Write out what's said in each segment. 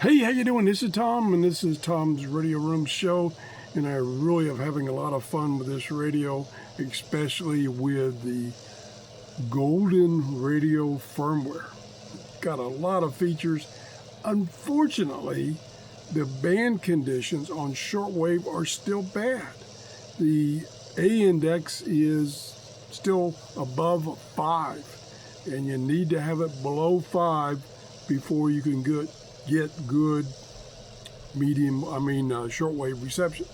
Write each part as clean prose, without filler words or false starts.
Hey, how you doing? This is Tom, and this is Tom's Radio Room Show, and I really am having a lot of fun with this radio, especially with the Golden Radio firmware. Got a lot of features. Unfortunately, the band conditions on shortwave are still bad. The A index is still above 5, and you need to have it below 5 before you can get good shortwave reception.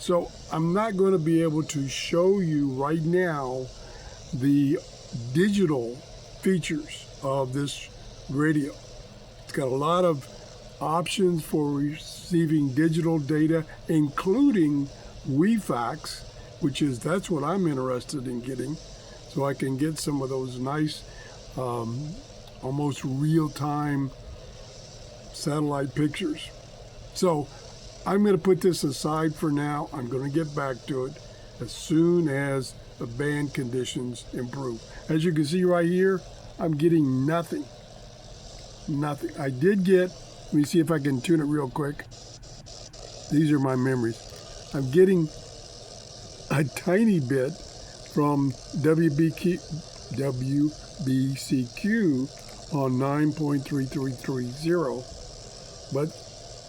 So I'm not going to be able to show you right now the digital features of this radio. It's got a lot of options for receiving digital data, including WeFax, that's what I'm interested in getting, so I can get some of those nice almost real-time satellite pictures. So I'm going to put this aside for now. I'm going to get back to it as soon as the band conditions improve. As you can see right here, I'm getting nothing. I did get, let me see if I can tune it real quick. These are my memories. I'm getting a tiny bit from WBCQ on 9.3330.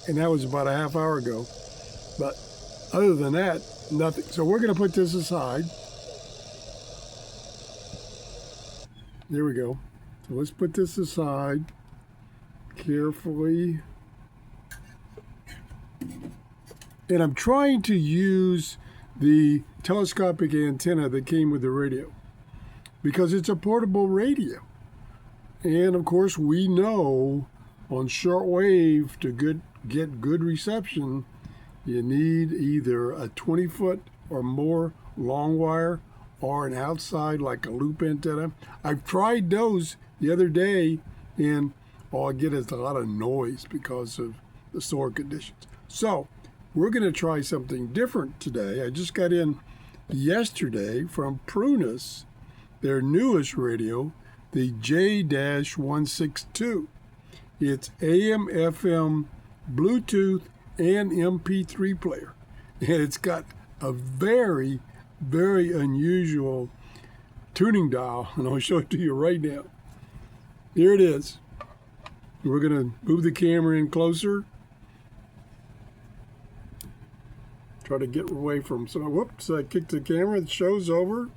And that was about a half hour ago. But other than that, nothing. So we're going to put this aside. There we go. So let's put this aside carefully. And I'm trying to use the telescopic antenna that came with the radio because it's a portable radio. And of course, we know on shortwave to get good reception, you need either a 20-foot or more long wire or an outside like a loop antenna. I've tried those the other day, and all I get is a lot of noise because of the solar conditions. So we're going to try something different today. I just got in yesterday from Prunus, their newest radio, the J-162. It's AM, FM, Bluetooth, and MP3 player. And it's got a very, very unusual tuning dial, and I'll show it to you right now. Here it is. We're going to move the camera in closer. Try to get away from whoops, I kicked the camera, the show's over.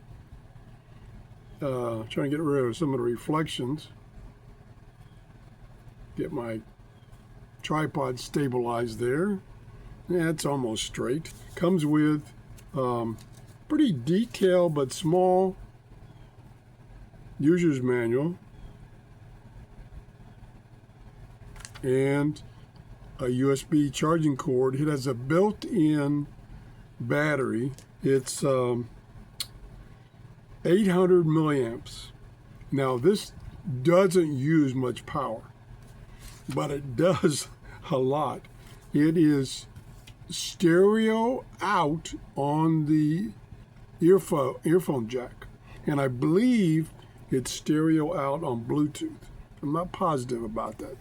Trying to get rid of some of the reflections. Get my tripod stabilized there. Yeah, it's almost straight. Comes with pretty detailed but small user's manual and a USB charging cord. It has a built-in battery. It's 800 milliamps. Now this doesn't use much power, but it does a lot. It is stereo out on the earphone jack, and I believe it's stereo out on Bluetooth. I'm not positive about that.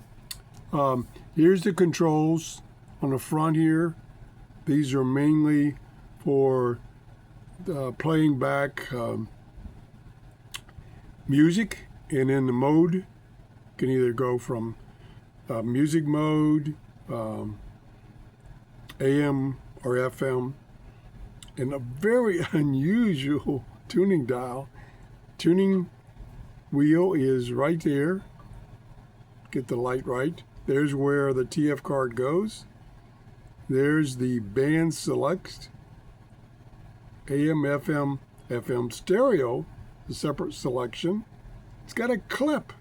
Here's the controls on the front here. These are mainly for playing back music, and in the mode, you can either go from music mode, AM or FM, and a very unusual tuning dial. Tuning wheel is right there. Get the light right. There's where the TF card goes. There's the band select. AM, FM, FM stereo, a separate selection. It's got a clip.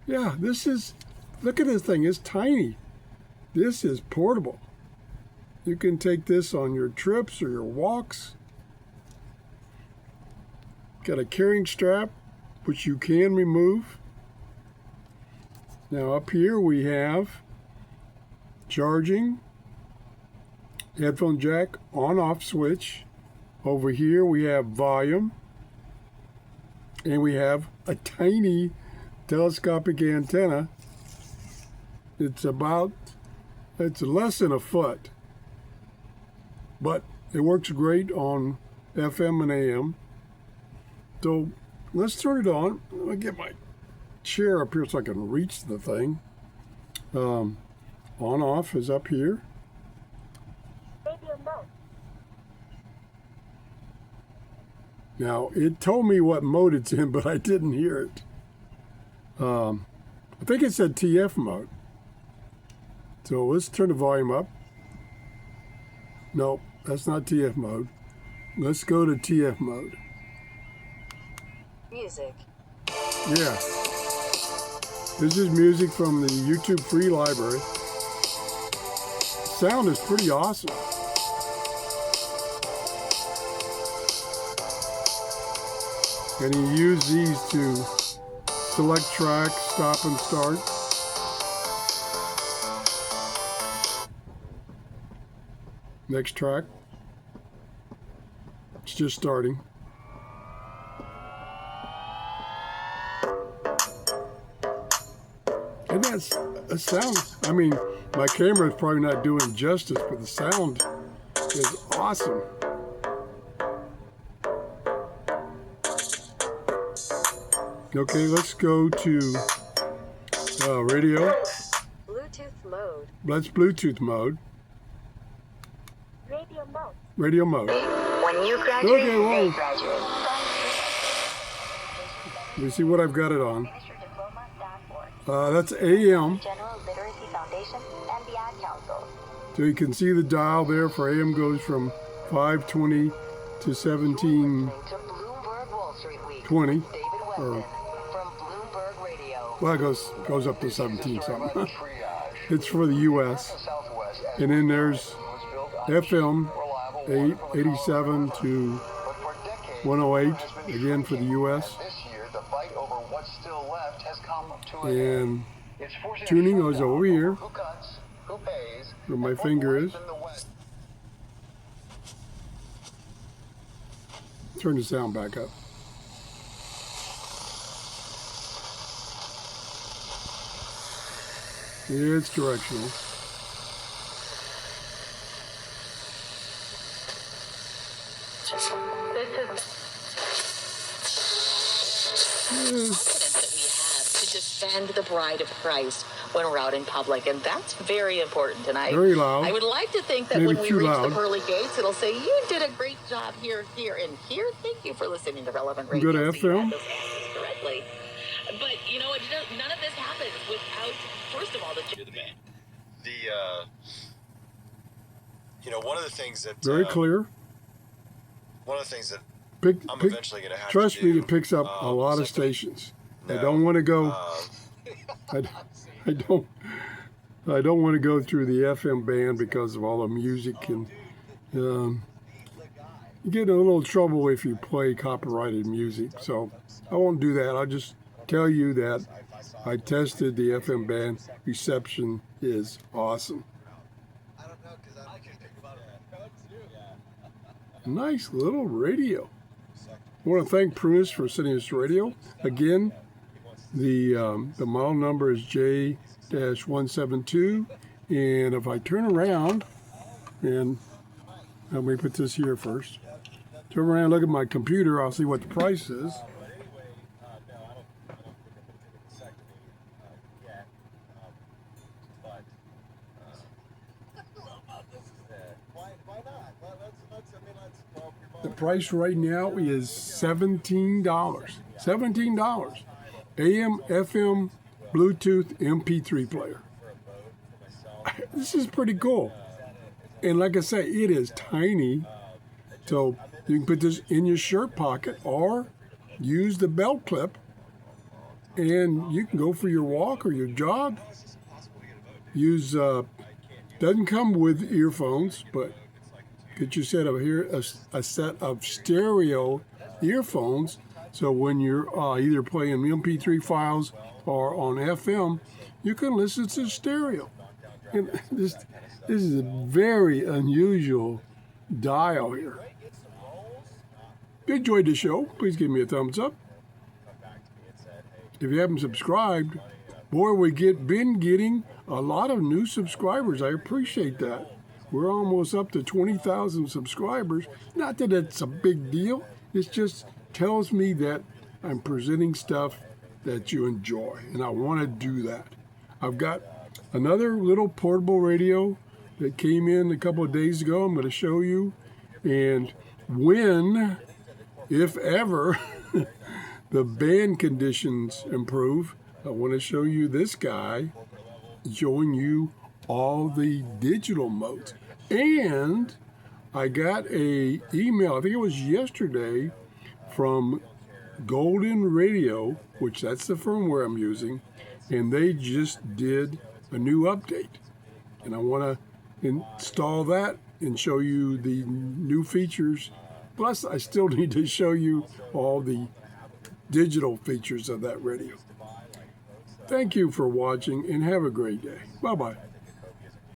Yeah, look at this thing, it's tiny. This is portable. You can take this on your trips or your walks. Got a carrying strap, which you can remove. Now up here we have charging, headphone jack, on-off switch. Over here we have volume, and we have a tiny telescopic antenna. It's about It's less than a foot, but it works great on FM and AM. So let's turn it on. Let me get my chair up here so I can reach the thing. On off is up here. Now it told me what mode it's in, but I didn't hear it. I think it said TF mode. So let's turn the volume up. Nope, that's not TF mode. Let's go to TF mode. Music. Yeah. This is music from the YouTube free library. Sound is pretty awesome. And you use these to select track, stop and start. Next track. It's just starting. And that's a sound. I mean, my camera is probably not doing justice, but the sound is awesome. Okay, let's go to radio. Bluetooth mode. Let's Bluetooth mode. Radio mode. Radio mode. When you graduate, Okay, whoa. they graduate. Let me see what I've got it on. Finish your diploma dashboard. That's AM. General Literacy Foundation and the Ad Council. So you can see the dial there for AM goes from 520 to 1720. Listening to Bloomberg Wall Street Week. Or, David Weston from Bloomberg Radio. well, it goes up to 17 something. It's for the U.S. And then there's FM 87 to 108, again for the U.S. And tuning goes over here, where my finger is. Turn the sound back up. It's directional. Defend the bride of Christ when we're out in public, and that's very important. And Very loud. I would like to think that Maybe when we too reach loud. the pearly gates, it'll say, "You did a great job here, and here. Thank you for listening to relevant radio." Good So you FM. had those answers correctly. But you know, none of this happens without, first of all, the band. One of the things that Very clear. one of the things that I'm Pick, eventually going to have trust to do. me, it picks up a lot of stations. I don't want to go. I don't want to go through the FM band because of all the music, and you get in a little trouble if you play copyrighted music. So I won't do that. I'll just tell you that I tested the FM band. Reception is awesome. Nice little radio. I want to thank Prunus for sending us radio. Again, the model number is J-162. And if I turn around, and let me put this here first. Turn around, look at my computer, I'll see what the price is. The price right now is $17. $17. AM, FM, Bluetooth, MP3 player. This is pretty cool. And like I say, it is tiny. So you can put this in your shirt pocket or use the belt clip, and you can go for your walk or your jog. Use, doesn't come with earphones, but get your set of a set of stereo earphones. So when you're either playing MP3 files or on FM, you can listen to stereo. And this is a very unusual dial here. If you enjoyed the show, please give me a thumbs up. If you haven't subscribed, boy, been getting a lot of new subscribers. I appreciate that. We're almost up to 20,000 subscribers. Not that it's a big deal. It just tells me that I'm presenting stuff that you enjoy, and I want to do that. I've got another little portable radio that came in a couple of days ago. I'm going to show you. And when, if ever, the band conditions improve, I want to show you this guy showing you all the digital modes. And I got a email, I think it was yesterday, from Golden Radio, which that's the firmware I'm using, and they just did a new update. And I want to install that and show you the new features. Plus, I still need to show you all the digital features of that radio. Thank you for watching and have a great day. Bye-bye.